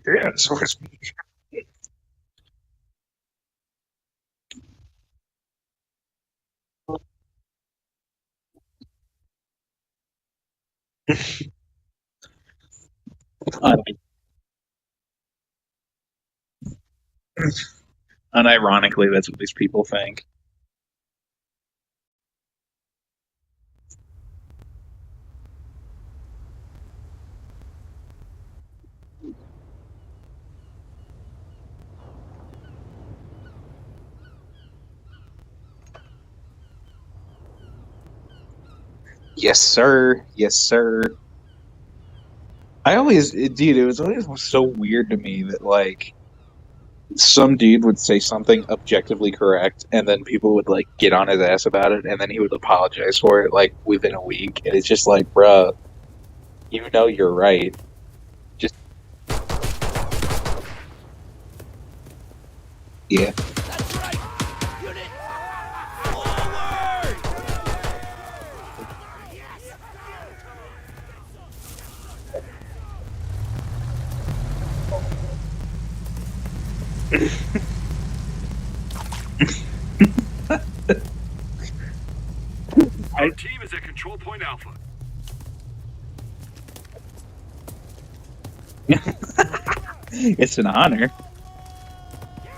Yeah, source. Un- Unironically, that's what these people think. Yes, sir. Yes, sir. Dude, it was always so weird to me that like some dude would say something objectively correct, and then people would like get on his ass about it, and then he would apologize for it like within a week, and it's just like, bruh, you know you're right. Just yeah. That's right! Unit, forward! Our team is at Control Point Alpha. It's an honor.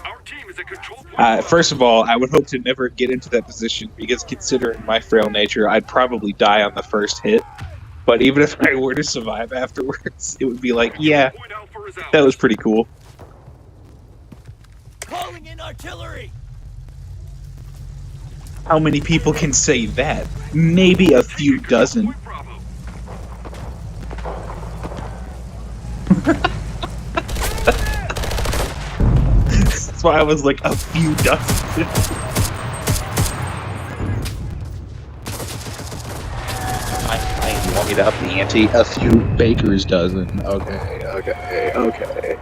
Our team is at Control Point. First of all, I would hope to never get into that position because, considering my frail nature, I'd probably die on the first hit. But even if I were to survive afterwards, it would be like, yeah, Point Alpha is out. that was pretty cool. Calling in artillery! How many people can say that? Maybe a few dozen. Point Bravo. That's why I was like, a few dozen. I wanted up the ante. A few baker's dozen. Okay, okay, okay.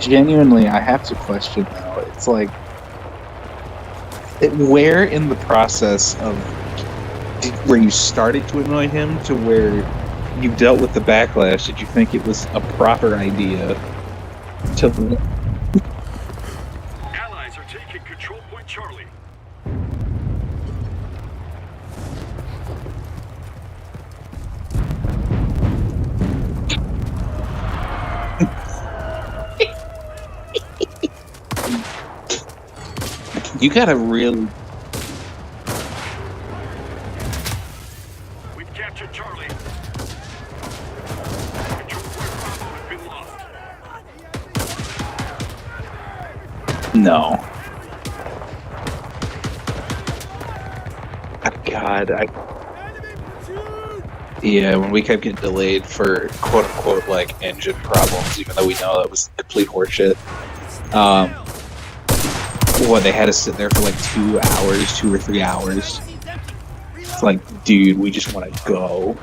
Genuinely, I have to question now. It's like, where in the process of where you started to annoy him to where you dealt with the backlash, did you think it was a proper idea to? Allies are taking Control Point Charlie. You gotta really. We've captured Charlie. Control Point Bravo has been lost. No. God, yeah, when we kept getting delayed for quote unquote like engine problems, even though we know that was complete horseshit. What, they had us sit there for like 2 hours, 2 or 3 hours. It's like, dude, we just want to go.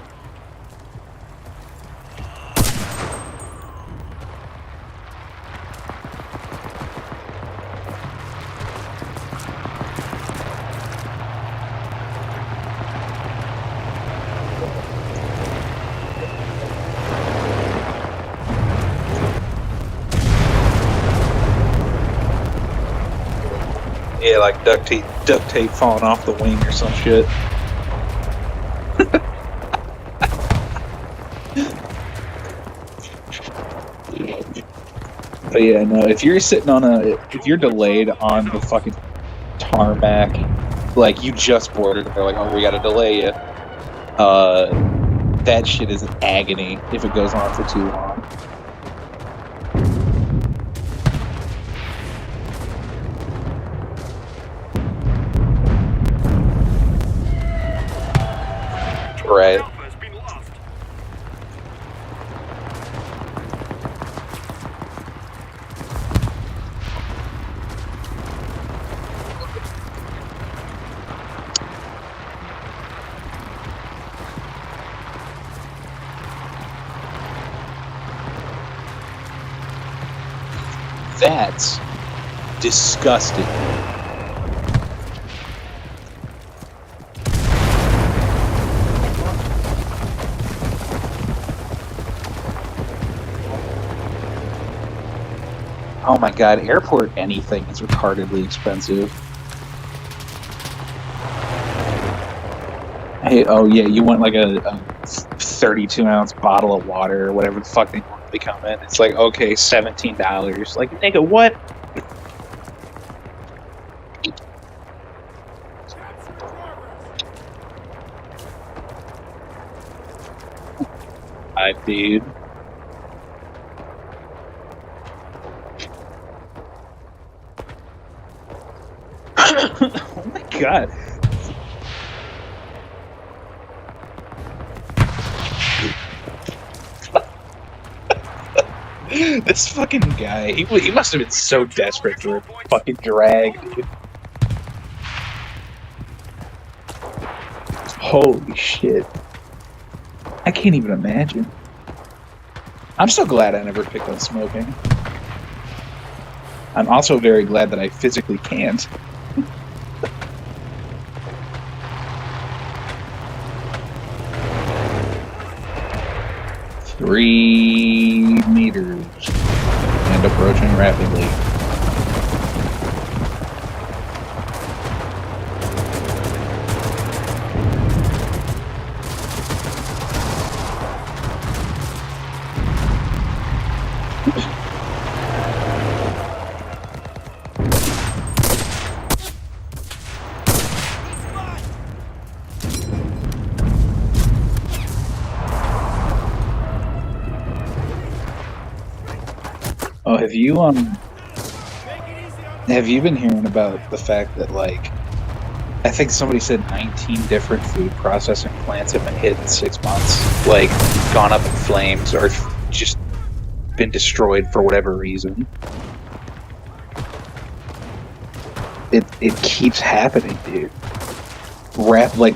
Yeah, like duct tape falling off the wing or some shit. But yeah, no, if you're sitting on if you're delayed on the fucking tarmac, like you just boarded and they're like, oh, we gotta delay you. That shit is agony if it goes on for too long. Right. Alpha has been lost. That's disgusting. Oh my god, airport anything is retardedly expensive. Hey, oh yeah, you want like a 32-ounce bottle of water or whatever the fuck they normally come in. It's like, okay, $17. Like, nigga, what? I dude. Oh my god. This fucking guy, he must have been so desperate for a fucking drag, dude. Holy shit. I can't even imagine. I'm so glad I never picked on smoking. I'm also very glad that I physically can't. Three meters and approaching rapidly. Oh, have you been hearing about the fact that, like, I think somebody said 19 different food processing plants have been hit in 6 months, like gone up in flames or just been destroyed for whatever reason. It keeps happening, dude. Like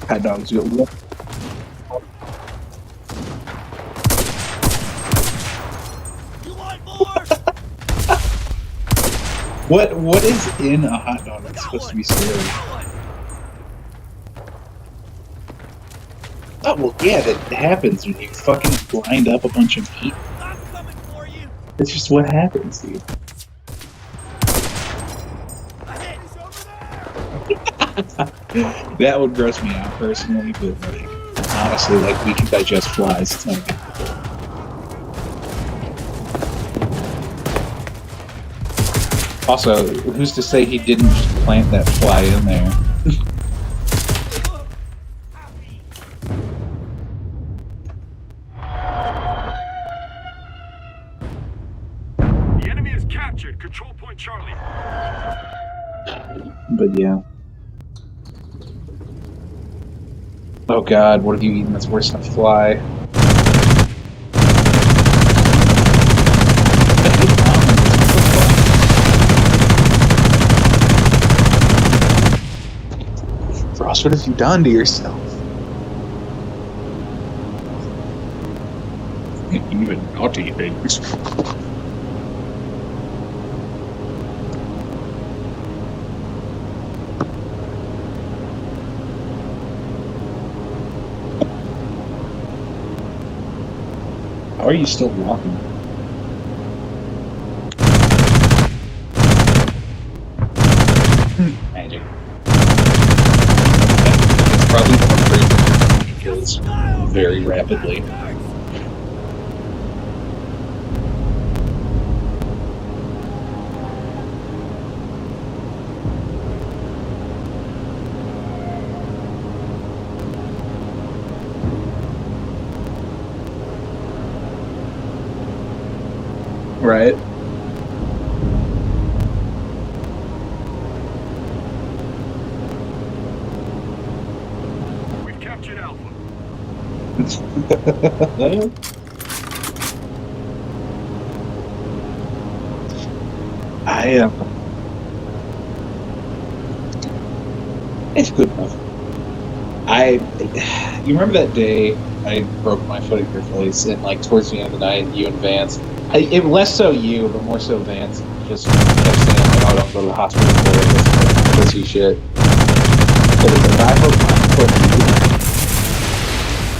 hot dogs. You want more? what is in a hot dog that's supposed to be scary? Oh well, yeah, that happens when you fucking grind up a bunch of meat. I'm coming for you. That's just what happens, dude. Ahead. He's over there. That would gross me out personally, but like honestly, like we can digest flies. It's not a big deal. Also, who's to say he didn't just plant that fly in there? The enemy is captured. Control point Charlie. But yeah. Oh god, what have you eaten that's worse than a fly? Ross, what have you done to yourself? Even naughty things. How are you still walking? Magic. It's probably more crazy. He kills very rapidly. Right. We've captured Alpha. I it's good enough. You remember that day I broke my foot at your place, and like towards the end of the night, you and Vance, it less so you, but more so Vance, just kept saying like, "Oh, don't go to the hospital for this pussy shit." So it's like, I hope my foot.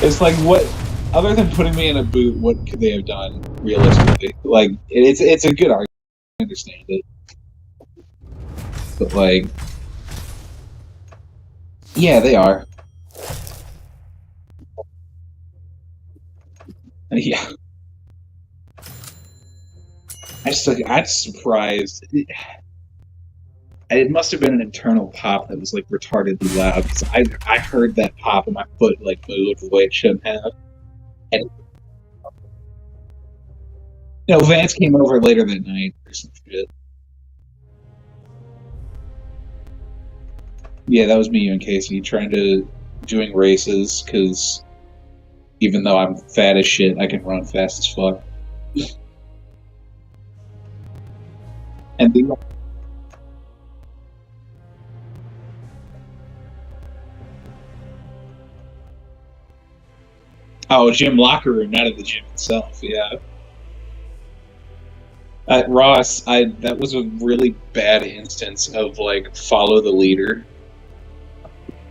It's like, what? Other than putting me in a boot, what could they have done realistically? Like, it's a good argument. I understand it, but like, yeah, they are. Yeah, I'm surprised. It must have been an internal pop that was like retardedly loud because I heard that pop and my foot like moved the way it shouldn't have. And Vance came over later that night or some shit. Yeah, that was me, you and Casey trying to doing races because even though I'm fat as shit, I can run fast as fuck. And the gym locker room, not in the gym itself. Yeah. Ross, that was a really bad instance of like follow the leader.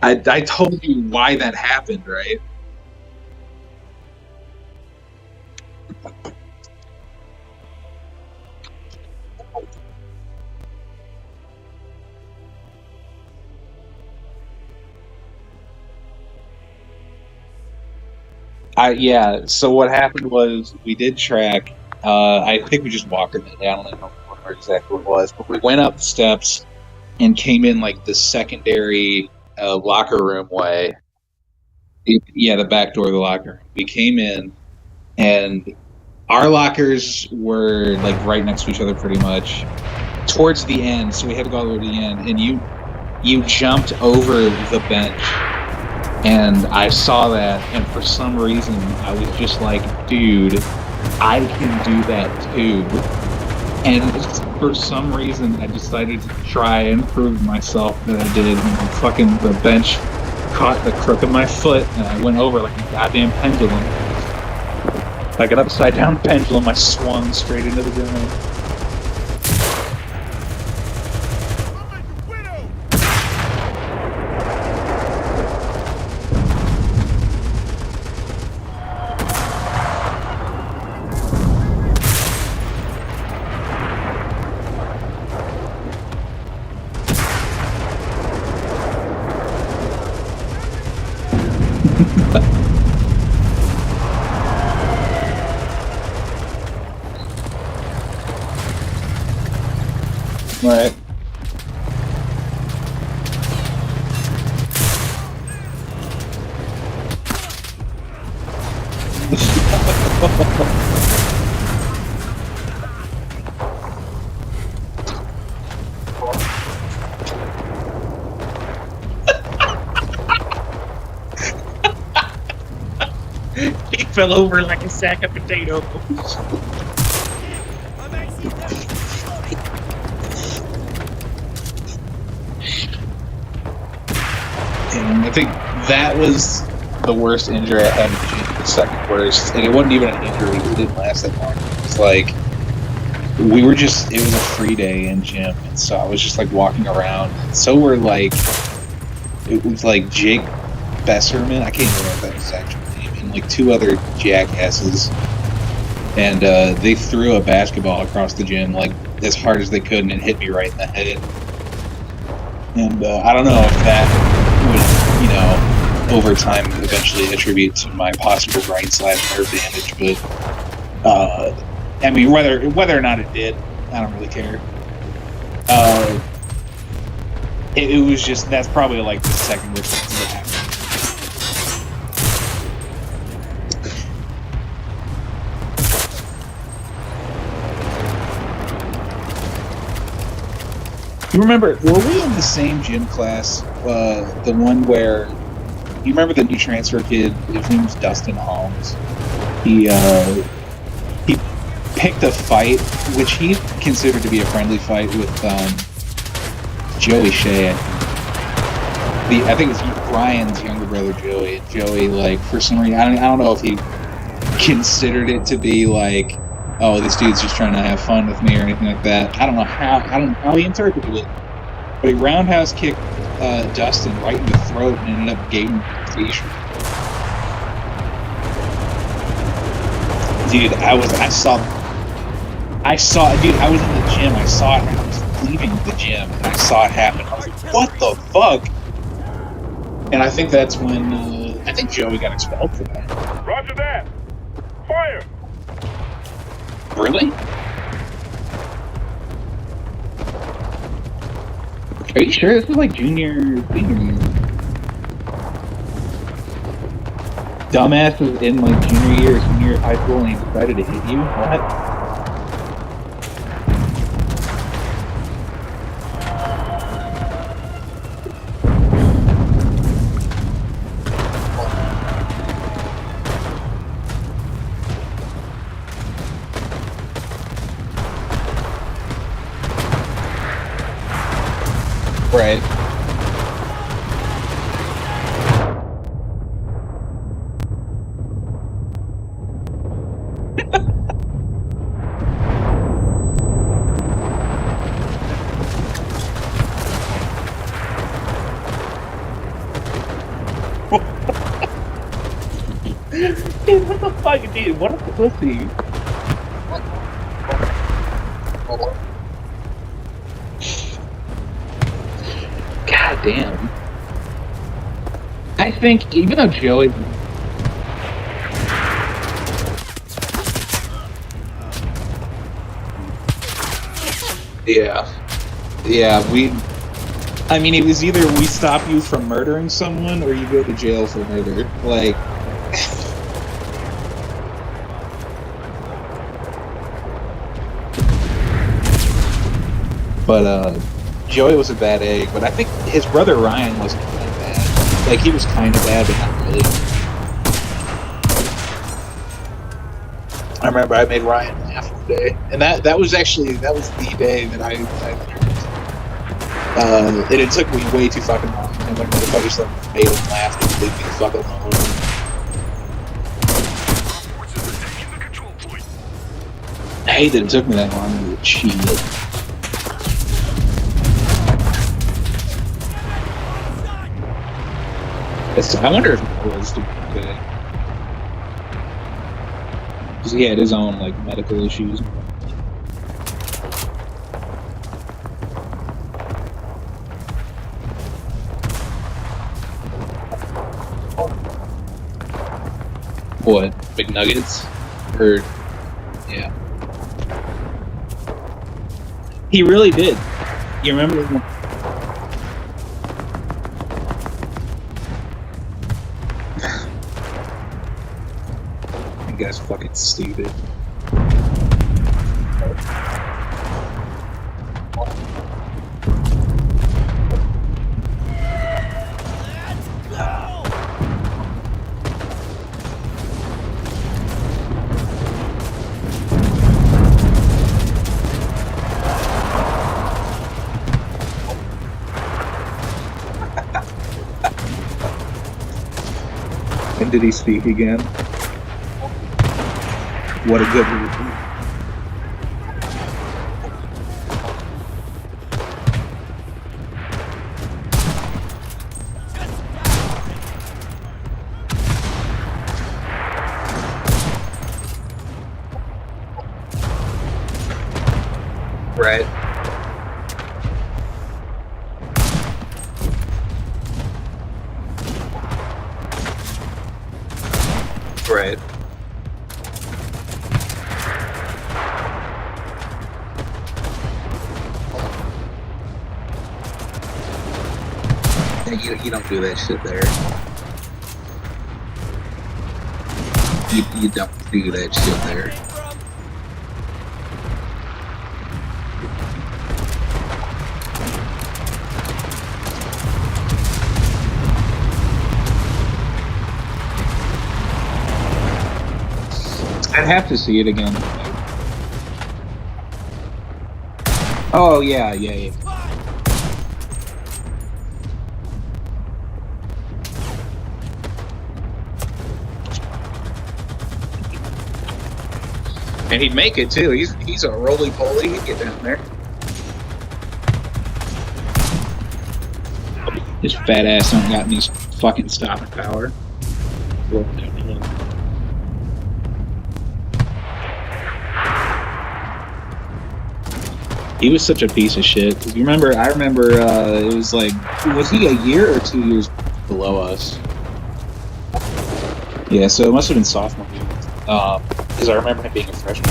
I told you why that happened, right? Yeah. So what happened was we did track. I think we just walked it. I don't know exactly what it was, but we went up the steps and came in like the secondary locker room way. Yeah, the back door of the locker room. We came in, and our lockers were like right next to each other, pretty much. Towards the end, so we had to go all the way to the end, and you jumped over the bench. And I saw that, and for some reason, I was just like, dude, I can do that too. And for some reason, I decided to try and prove myself that I did. And fucking the bench caught the crook of my foot, and I went over like a goddamn pendulum. Like an upside down pendulum, I swung straight into the ground. Right. He fell over like a sack of potatoes. And I think that was the worst injury I had in the gym, the second worst. And it wasn't even an injury, it didn't last that long. It was like, it was a free day in gym, and so I was just like walking around. And so it was like Jake Besserman, I can't remember that exact name, and like two other jackasses. And they threw a basketball across the gym like as hard as they could, and it hit me right in the head. And I don't know if that would, over time, eventually attribute to my possible brain/nerve damage. But I mean, whether or not it did, I don't really care. It was just, that's probably like the second worst thing that happened. You remember? Were we in the same gym class? The one where you remember the new transfer kid? His name was Dustin Holmes. He picked a fight, which he considered to be a friendly fight with Joey Shea. I think it's Brian's younger brother, Joey. Joey, like, for some reason, I don't know if he considered it to be like, oh, this dude's just trying to have fun with me or anything like that. I don't know how he interpreted it, but he roundhouse kicked Dustin right in the throat and ended up gaining the t-shirt. Dude, I was in the gym. I saw it. I was leaving the gym and I saw it happen. I was like, what the fuck? And I think that's when I think Joey got expelled for that. Roger that. Fire. Really? Are you sure? This is like junior year. Dumbass was in like junior year or senior year of high school and he decided to hit you? What? Right. Dude, what the fuck, dude? What a pussy. God damn. I think even though Joey... Yeah. Yeah, I mean, it was either we stop you from murdering someone or you go to jail for murder. Like... But, Joey was a bad egg, but I think his brother Ryan wasn't that bad. Like, he was kind of bad, but not really. I remember I made Ryan laugh one day, and that was the day that I learned. And it took me way too fucking long. And when motherfuckers made him laugh and leave me the fuck alone. I hate that it took me that long to cheat it. I wonder if it was too good. Because he had his own, like, medical issues. What? McNuggets? Or... yeah. He really did. You remember when... You guys fucking stupid. And did he speak again? What a good movie. Right. Right. You don't do that shit there. You don't do that shit there. I'd have to see it again. Oh yeah. And he'd make it too. He's a roly poly. He'd get down there. His fat ass don't got any fucking stopping power. He was such a piece of shit. You remember? I remember. It was like, was he a year or 2 years below us? Yeah, so it must have been sophomore year. Because I remember him being a freshman.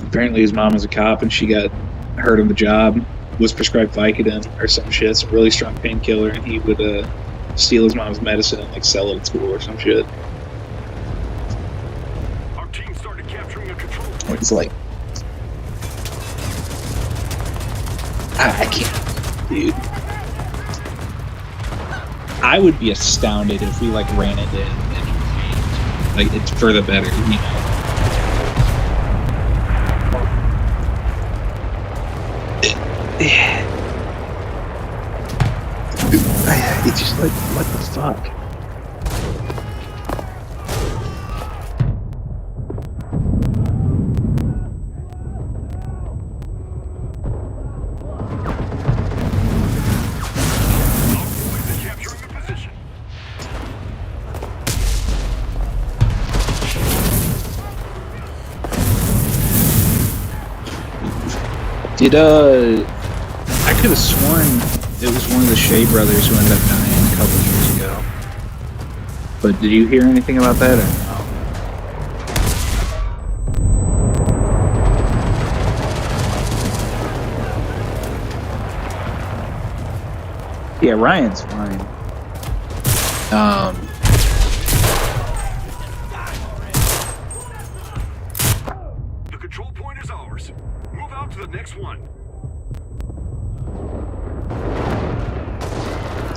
Apparently, his mom was a cop, and she got hurt on the job. Was prescribed Vicodin or some shit, some really strong painkiller, and he would steal his mom's medicine and like sell it at school or some shit. Our team started capturing a control point. It's like, I can't, dude. I would be astounded if we like ran into him and like it's for the better, you know. It's just like, what the fuck? Capturing a position. I could have sworn it was one of the Shea brothers who ended up dying a couple of years ago. But did you hear anything about that or no? Yeah, Ryan's fine. The control point is ours. Move out to the next one.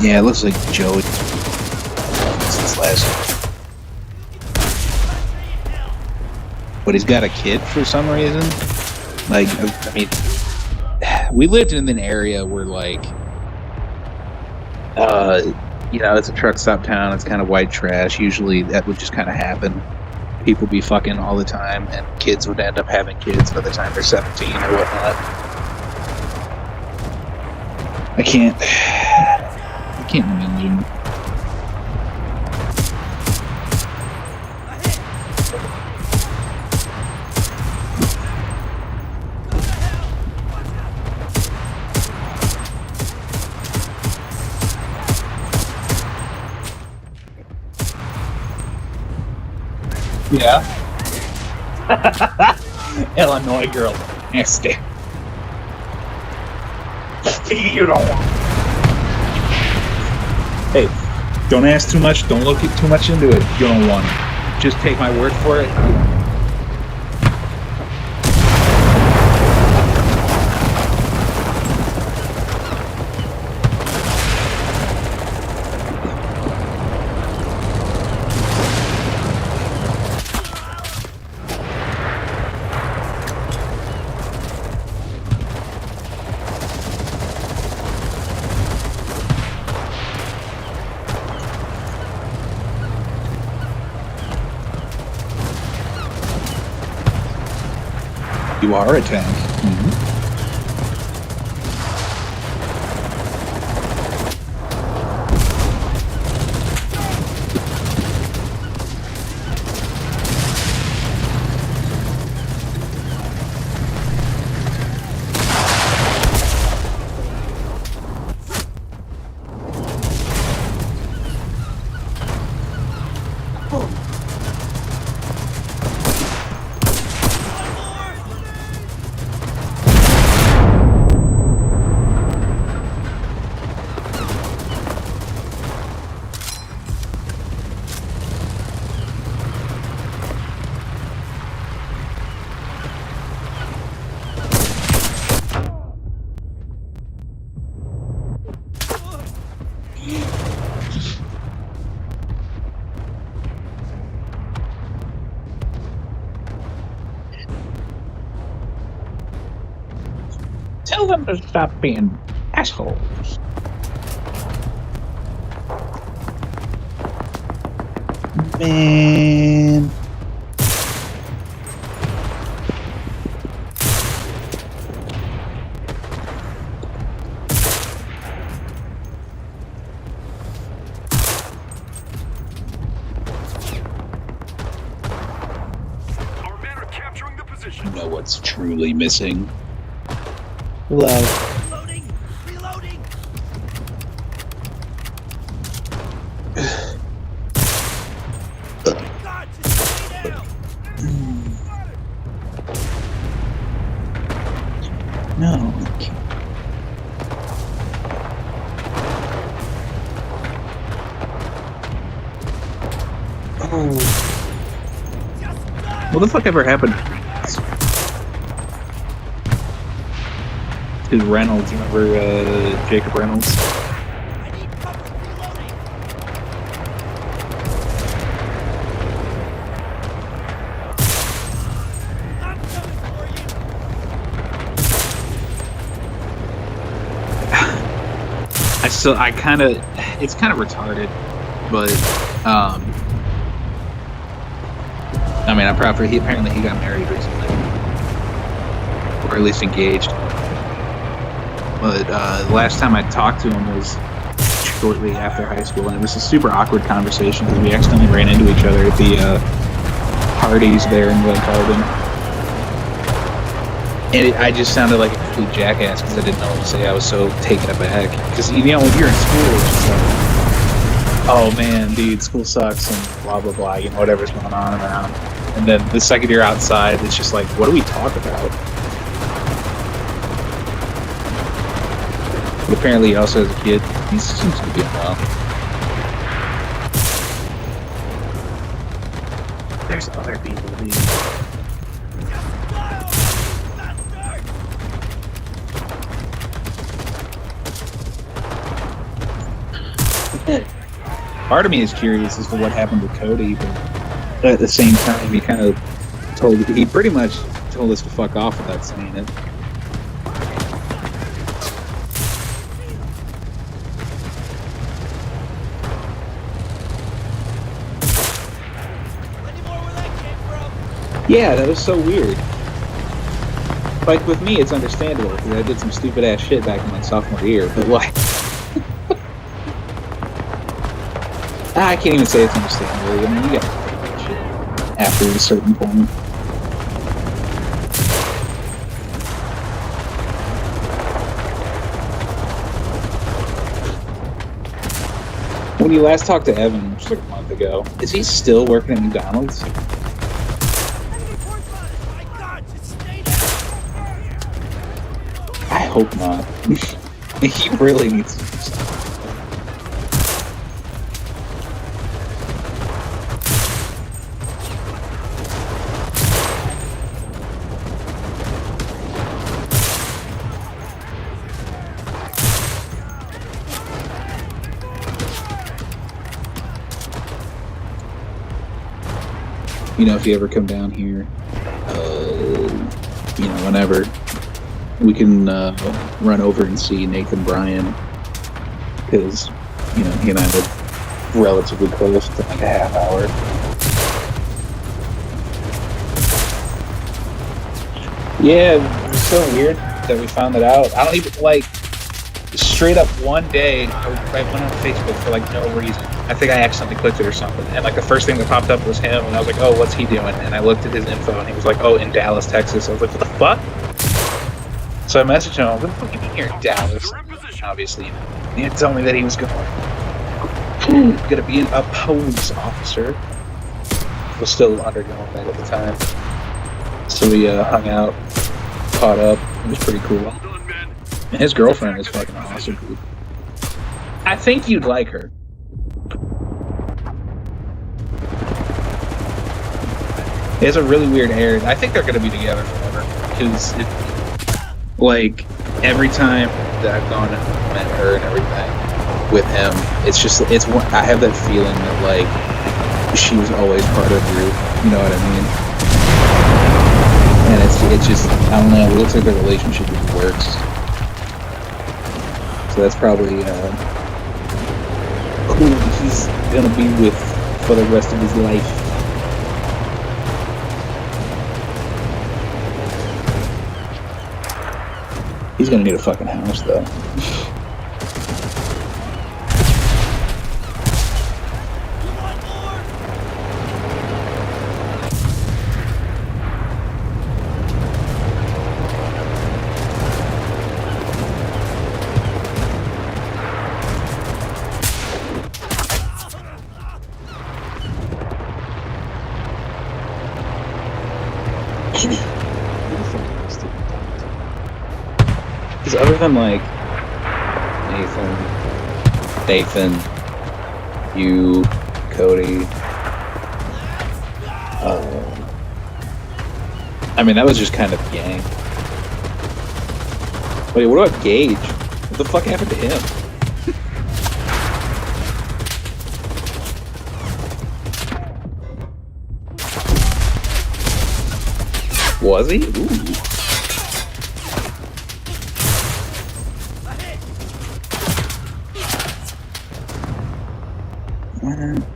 Yeah, it looks like Joe. Since last. But he's got a kid for some reason. Like, I mean, we lived in an area where, like, you know, it's a truck stop town. It's kind of white trash. Usually, that would just kind of happen. People be fucking all the time, and kids would end up having kids by the time they're 17 or whatnot. I can't imagine. Yeah. Illinois girl. Nasty. You don't want. Hey, don't ask too much. Don't look too much into it. You don't want it. Just take my word for it. You are a tank. Mm-hmm. Tell them to stop being assholes. Man. Our men are capturing the position. You know what's truly missing? Love. Reloading! Reloading! God, just stay down! No. I can't. Oh. Just die! What the fuck ever happened to Reynolds? You remember Jacob Reynolds? I need cover! Reloading! I'm coming for you! It's kind of retarded, but I mean, I'm proud for apparently he got married recently, or at least engaged. But last time I talked to him was shortly after high school, and it was a super awkward conversation because we accidentally ran into each other at the parties there in Glen Carbon. And I just sounded like a complete jackass because I didn't know what to say. I was so taken aback. Because, you know, when you're in school, it's just like, oh man, dude, school sucks and blah, blah, blah, you know, whatever's going on around. And then the second you're outside, it's just like, what do we talk about? But apparently he also has a kid. He seems to be doing well. There's other people, dude. Just die already, bastard! Part of me is curious as to what happened with Cody, but at the same time, he pretty much told us to fuck off without saying it. Any more where that came from? Yeah, that was so weird. Like, with me, it's understandable, because I did some stupid-ass shit back in my sophomore year, but like... I can't even say it's understandable. I mean, you got shit after a certain point. When you last talked to Evan, which was like a month ago, is he still working at McDonald's? Enemy force on it! My God, just stay down! I hope not. He really needs to do something. You know, if you ever come down here, you know, whenever, we can run over and see Nathan Bryan, because, you know, he and I live relatively close to like a half hour. Yeah, it was so weird that we found that out. I don't even, like, straight up one day, I went on Facebook for like no reason. I think I accidentally clicked it or something, and like the first thing that popped up was him, and I was like, oh, what's he doing? And I looked at his info, and he was like, oh, in Dallas, Texas. I was like, what the fuck? So I messaged him, I was like, what the fuck are you doing here in Dallas? Obviously, he had told me that he was gonna be a police officer. Was still undergoing that at the time. So we hung out, caught up. It was pretty cool. Well done, men. And his girlfriend is fucking awesome. I think you'd like her. He has a really weird hair. I think they're gonna be together forever. Because, like, every time that I've gone and met her and everything with him, it's one. I have that feeling that like she was always part of you. You know what I mean? And it's just, I don't know. It looks like the relationship just works. So that's probably who he's gonna be with for the rest of his life. He's gonna need a fucking house, though. Because other than like Nathan, you, Cody, I mean that was just kind of gang. Wait, what about Gage? What the fuck happened to him? Was he? Ooh.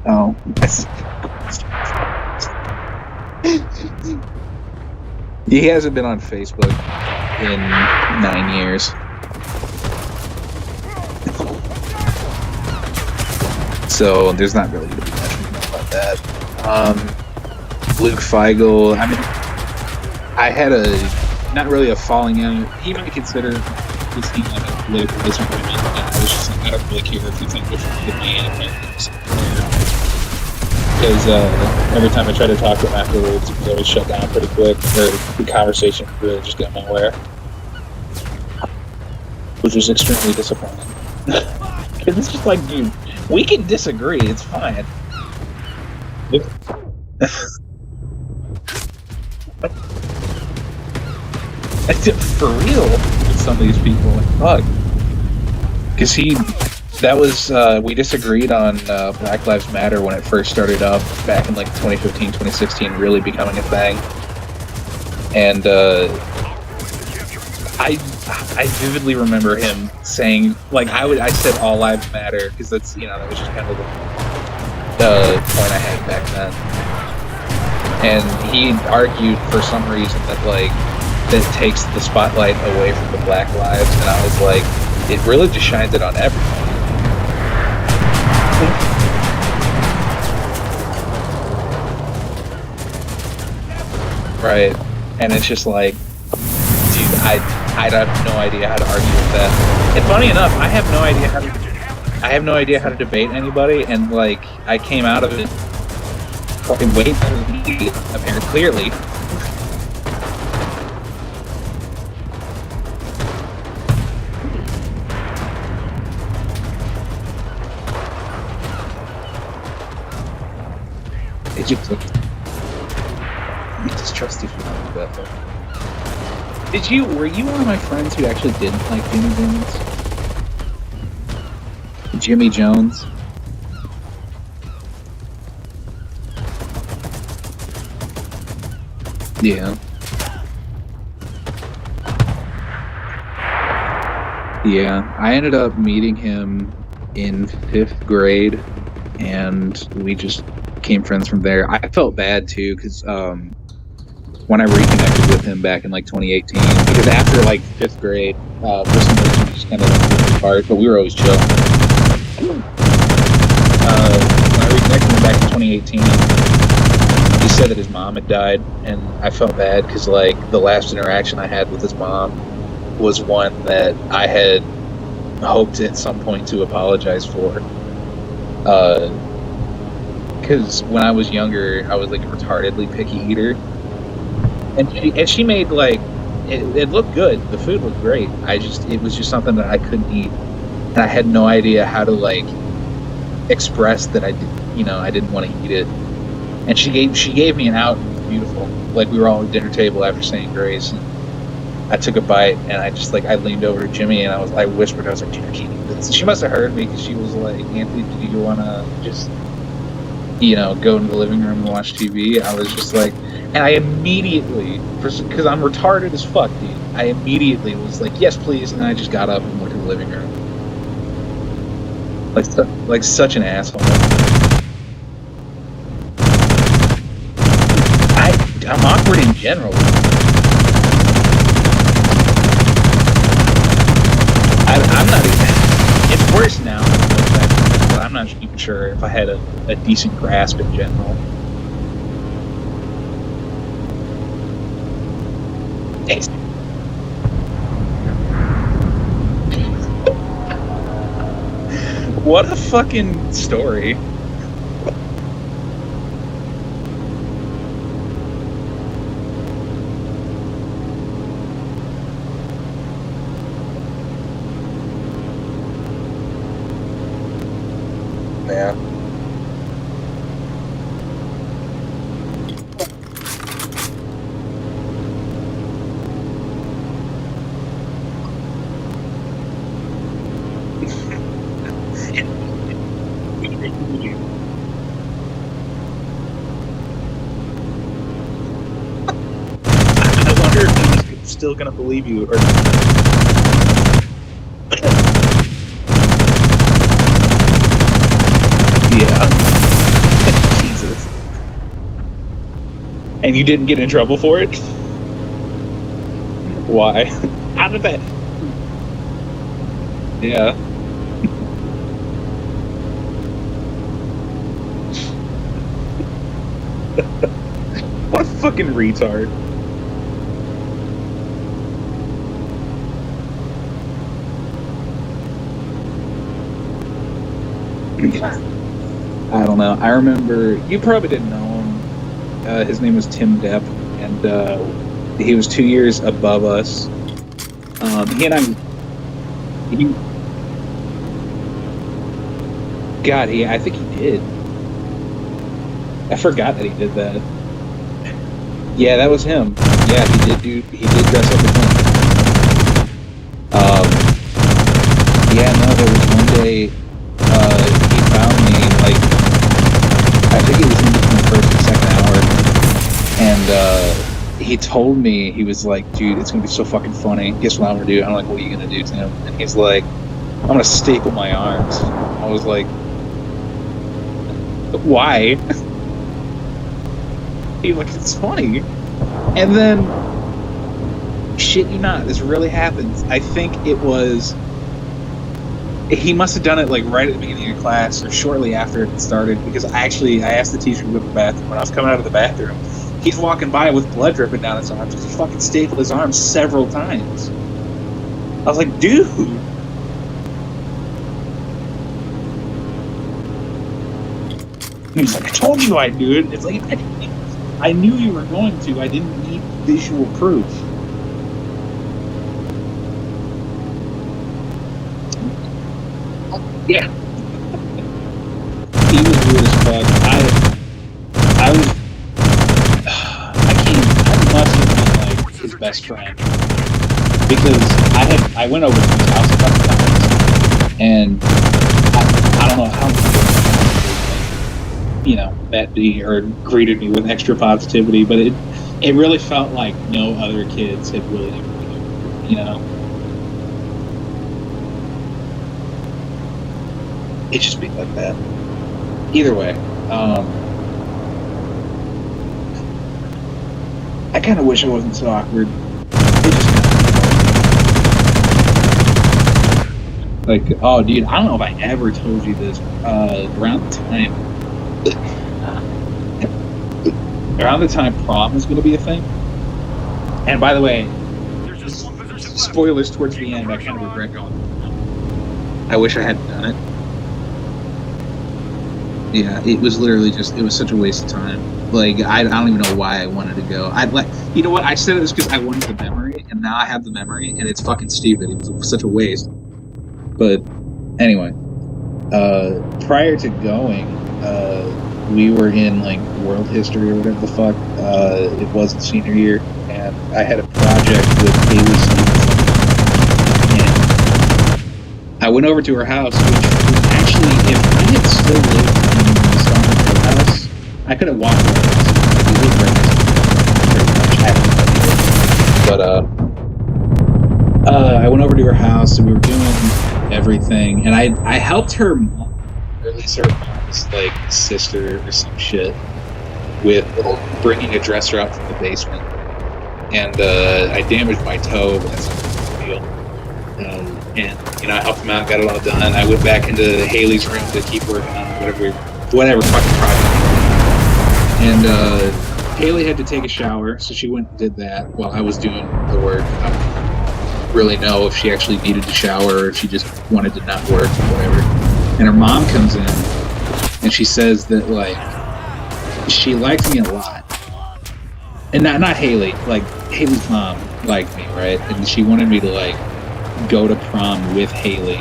Oh. He hasn't been on Facebook in 9 years. So there's not really going to be much we can know about that. Luke Feigl, I mean, I had not really a falling out. He might consider this team like a political disagreement. I was just like, I don't really care if you think differently than me. Because every time I try to talk to him afterwards, he always shut down pretty quick, or the conversation really just got nowhere. Which was extremely disappointing. Because it's just like, dude, we can disagree, it's fine. For real, with some of these people, like, fuck. Because we disagreed on Black Lives Matter when it first started up back in like 2015, 2016, really becoming a thing. And I vividly remember him saying, like, I said all lives matter, because that's, that was just kind of the point I had back then. And he argued for some reason that, like, that takes the spotlight away from the Black lives, and I was like, it really just shines it on everybody. Right, and it's just like, dude, I have no idea how to argue with that. And funny enough, I have no idea how to debate anybody, and like, I came out of it fucking way better than he, apparently, clearly. I distrust you for not that. Were you one of my friends who actually didn't like Jimmy Jones? Jimmy Jones? Yeah. Yeah, I ended up meeting him in 5th grade, and we just became friends from there. I felt bad too, because when I reconnected with him back in like 2018, because after like 5th grade, for some reason we just kind of drifted apart, but we were always chill. When I reconnected with him back in 2018, he said that his mom had died, and I felt bad because like the last interaction I had with his mom was one that I had hoped at some point to apologize for. Because when I was younger, I was like a retardedly picky eater, and she made like it looked good. The food looked great. It was just something that I couldn't eat, and I had no idea how to like express that I didn't want to eat it. And she gave me an out. It was beautiful. Like, we were all at the dinner table after saying grace, and I took a bite, and I leaned over to Jimmy, and I whispered, I was like, dude, I can't eat this. She must have heard me, because she was like, Anthony, do you want to just, go into the living room and watch TV? I was just like, and I immediately, because I'm retarded as fuck, dude, I immediately was like, yes, please, and I just got up and went to the living room. Like such an asshole. I'm awkward in general. I'm not even. It's worse now. But I'm not even sure if I had a decent grasp in general. What a fucking story. Yeah. I wonder if he's still gonna believe you or yeah. Jesus. And you didn't get in trouble for it? Why? How did that? Yeah. What a fucking retard. I don't know. I remember, you probably didn't know him. His name was Tim Depp, and he was 2 years above us. He and I, he, God, I think he did. I forgot that he did that. Yeah, that was him. Yeah, he did dress up as him. Yeah, no, there was one day, he found me, like, I think it was in between the first and second hour, and, he told me, he was like, dude, it's gonna be so fucking funny. Guess what I'm gonna do? I'm like, what are you gonna do, Tim? And he's like, I'm gonna staple my arms. I was like, why? He's like, it's funny. And then, shit you not, this really happens. I think it was, he must have done it like right at the beginning of class or shortly after it started, because I asked the teacher to go to the bathroom. When I was coming out of the bathroom, he's walking by with blood dripping down his arms. He fucking stapled his arms several times. I was like, dude. He's like, I told you I'd do it. It's like, I knew you were going to. I didn't need visual proof. Yeah. He was weird as fuck. I must have been like his best friend, because I went over to his house a couple times, and I don't know how met me or greeted me with extra positivity, but it really felt like no other kids had really ever been, it just be like that. Either way, I kind of wish I wasn't so awkward. It just like, oh, dude, I don't know if I ever told you this. Around the time prom is going to be a thing. And by the way, spoilers towards the end. I kind of regret going. I wish I hadn't done it. Yeah, it was literally it was such a waste of time. Like, I don't even know why I wanted to go. You know what? I said it was because I wanted the memory, and now I have the memory, and it's fucking stupid. It was such a waste. But anyway, prior to going, we were in like world history or whatever the fuck. It wasn't senior year, and I had a project with Haley Stevenson, and I went over to her house, which actually, if I had still lived in the Stonewall house, I could have walked to her house. Like, we lived right next to her, pretty much. I had no idea. But I went over to her house, and we were doing everything, and I helped her mom, or at least her mom's like sister or some shit, with bringing a dresser out from the basement, and I damaged my toe, but that's not a big deal. And I helped him out, got it all done. I went back into Haley's room to keep working on whatever fucking project. And Haley had to take a shower, so she went and did that while I was doing the work. I don't really know if she actually needed to shower or if she just wanted to not work or whatever. And her mom comes in, and she says that like she liked me a lot, and not Haley, like Haley's mom liked me, right? And she wanted me to like go to prom with Haley,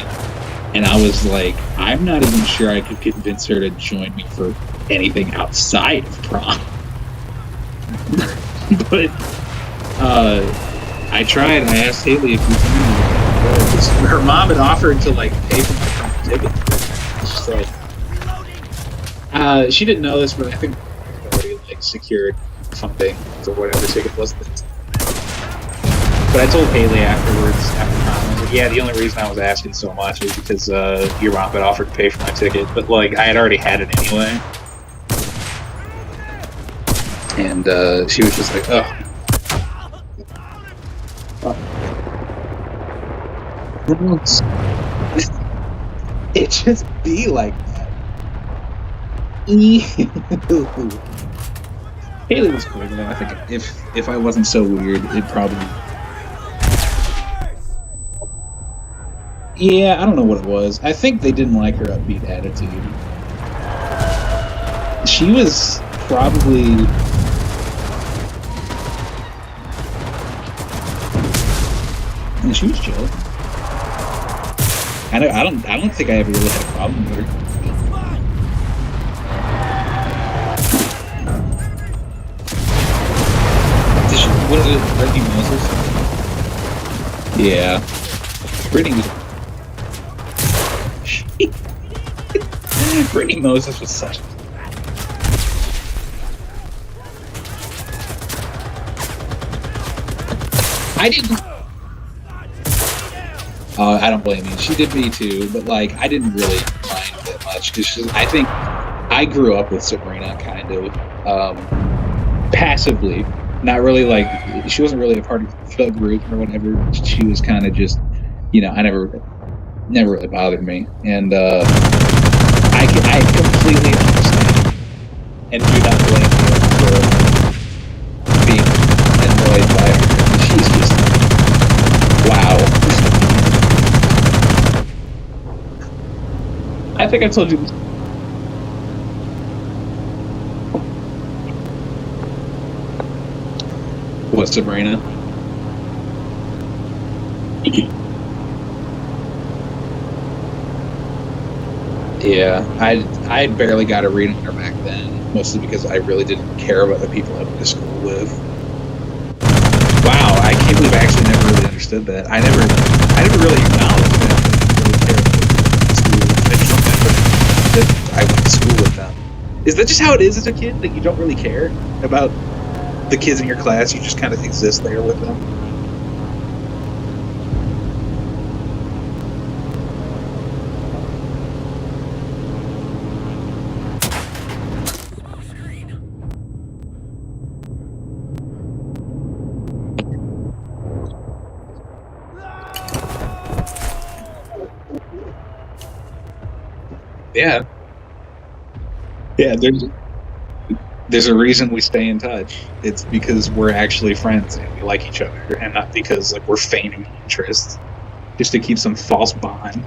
and I was like, I'm not even sure I could convince her to join me for anything outside of prom. But I tried, and I asked Haley if we could. Her mom had offered to like pay for my prom ticket. She's like, she didn't know this, but I think I already like secured funding for whatever ticket was. But I told Haley afterwards, after prom, I was like, yeah, the only reason I was asking so much is because your mom had offered to pay for my ticket, but like I had already had it anyway. And she was just like, oh. It just be like that. Haley was cool though. I think if I wasn't so weird, it'd probably. Yeah, I don't know what it was. I think they didn't like her upbeat attitude. She was probably. And she was chill. I don't think I ever really had a problem with her. What is it, Brittany Moses? Yeah. Brittany Moses was such. I didn't. I don't blame you. She did me too, but like I didn't really mind that much because I think I grew up with Sabrina kind of passively, not really like she wasn't really a part of the group or whatever. She was kind of just, I never really bothered me, and I completely understand and do not blame her for being annoyed by her. She's just wow. I think I told you this. What, Sabrina? Yeah, I barely got a read on her back then, mostly because I really didn't care about the people I went to school with. Wow, I can't believe I actually never really understood that. I never really acknowledged that. I went to school with them. Is that just how it is as a kid? That you don't really care about the kids in your class? You just kind of exist there with them? Yeah. Yeah, there's a reason we stay in touch. It's because we're actually friends and we like each other, and not because like we're feigning interest just to keep some false bond.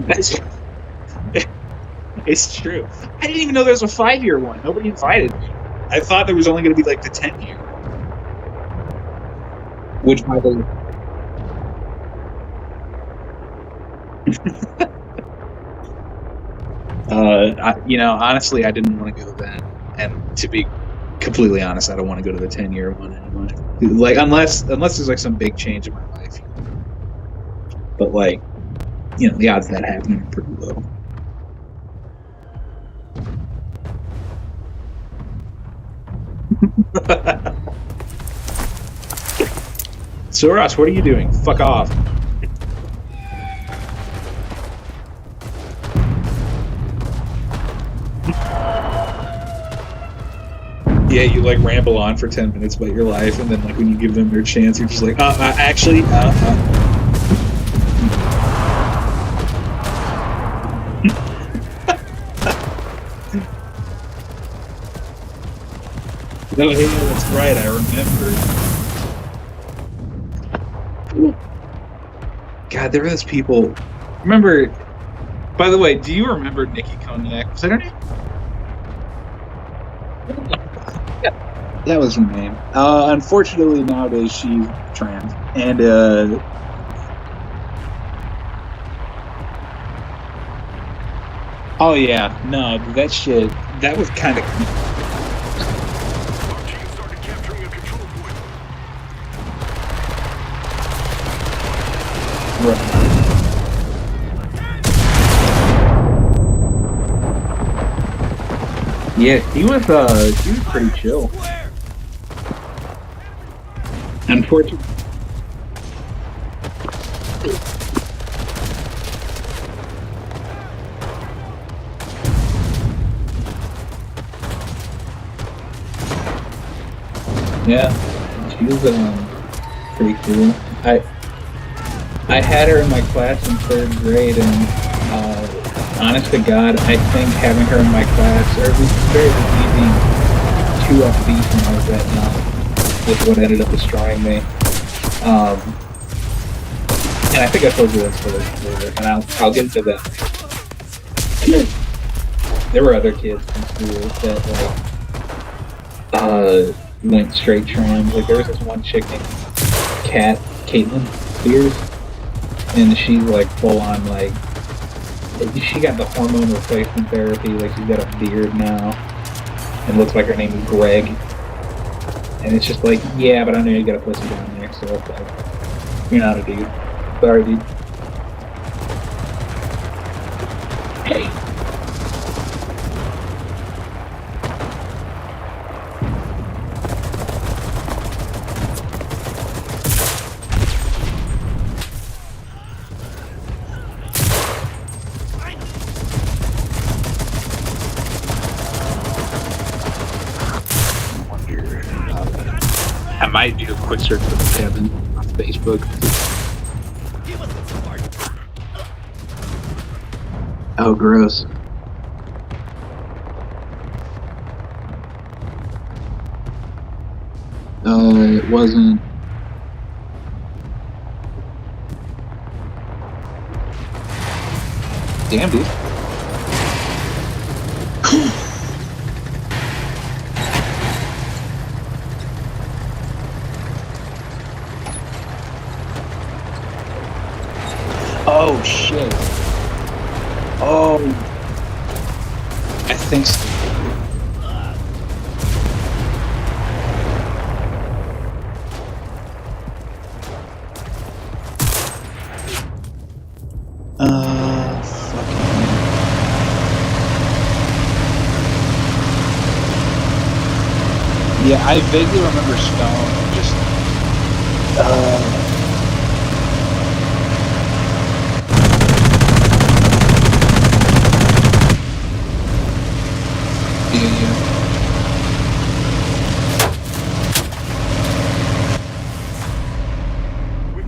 That's it's true. I didn't even know there was a 5-year one. Nobody invited me. I thought there was only going to be like the 10-year, which by the way. Honestly, I didn't want to go then, and to be completely honest, I don't want to go to the 10-year one anymore. Like, unless there's like some big change in my life, but like, the odds of that happening are pretty low. So Ross, what are you doing? Fuck off. Yeah, you like ramble on for 10 minutes about your life, and then like when you give them their chance, you're just like, actually. No, hey, that's right. I remember. God, there were those people. Remember? By the way, do you remember Nikki Cognac? Was that her name? Yeah, that was her name. Unfortunately, nowadays she's trans, and oh yeah, no, that shit. That was kind of. Our team started capturing a control point. Yeah, he was pretty chill. Unfortunately. Yeah, she was pretty cool. I had her in my class in 3rd grade, and honest to God, I think having her in my class, or at least very easy too upbeat when I was that young, is what ended up destroying me. And I think I told you that story before, and I'll get into that. There were other kids in school that went straight trans. Like there was this one chick named Caitlin Spears, and she's like full on like she got the hormone replacement therapy. Like she's got a beard now, and looks like her name is Greg. And it's just like, yeah, but I know you got a pussy down there, so it's like you're not a dude. Sorry, dude. Hey. I might do a quick search for Kevin on Facebook. Oh, gross. It wasn't. Damn, dude. Oh shit. Oh, I think so. Fucking. Yeah, I vaguely remember Stone just.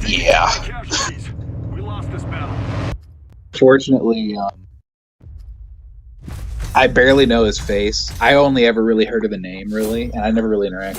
Yeah. We lost this battle. Fortunately, I barely know his face. I only ever really heard of the name, really, and I never really interacted